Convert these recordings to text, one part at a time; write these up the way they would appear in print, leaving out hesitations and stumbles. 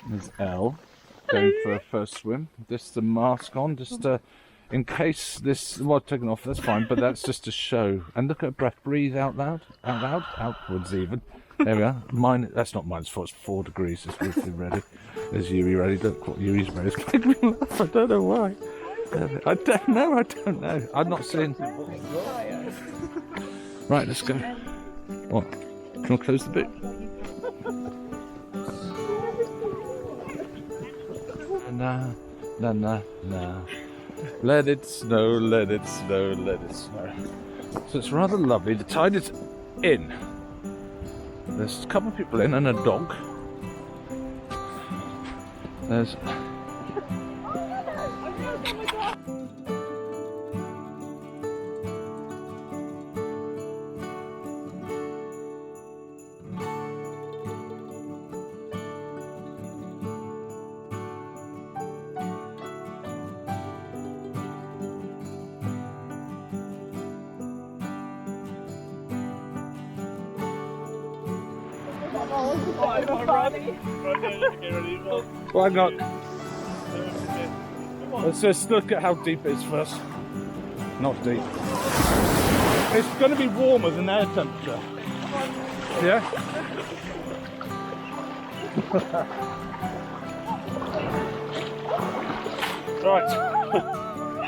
There's Elle going for her first swim. Just the mask on, just in case this. Well, taken off, that's fine, but that's just a show. And look at her breath. Breathe out loud. Out loud. Outwards even. There we are. That's not -4, it's 4 degrees. It's really ready. There's Yuri ready. Look what Yuri's ready. It's making me laugh. I don't know why. I don't know. I'm not seeing. Right, let's go. What? Can I close the boot? Nah. Let it snow, let it snow, let it snow. So it's rather lovely. The tide is in. There's a couple of people in and a dog. There's... Why not? Let's just look at how deep it is first. Not deep. It's going to be warmer than air temperature. Yeah? Right.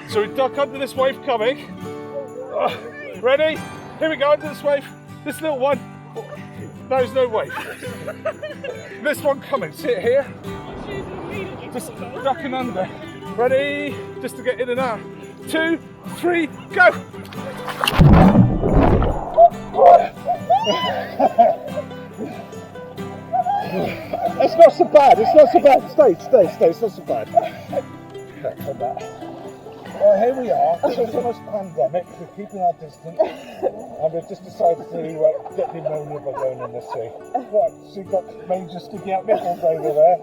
So we duck under this wave coming. Ready? Here we go, under this wave. This little one. There's no wave. This one coming. Sit here. Just ducking under. Ready? Just to get in and out. 2, 3, go! It's not so bad. It's not so bad. Stay. It's not so bad. Well, here we are. It's almost pandemic. We're keeping our distance, and we've just decided to get pneumonia by going in the sea. Right, so you've got major sticky out nipples over there.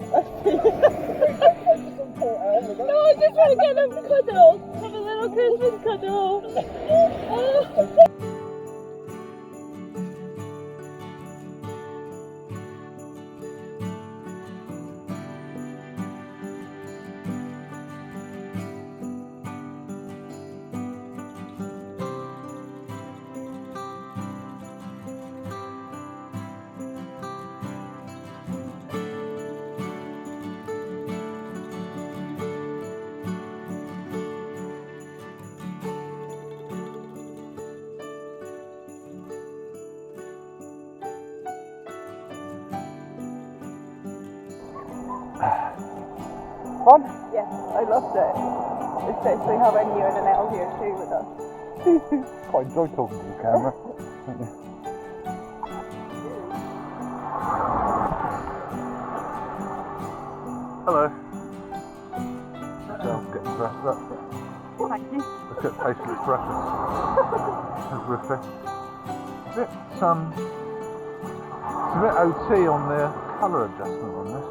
No, I just want to get them cuddles. Have a little Christmas cuddle. Fun? Yes, I loved it. Especially having you and Elle here too with us. Quite enjoy talking to the camera. Hello. Girl's getting dressed up. Thank you. Look at facial expressions. Horrific. It's a bit OT on the colour adjustment on this.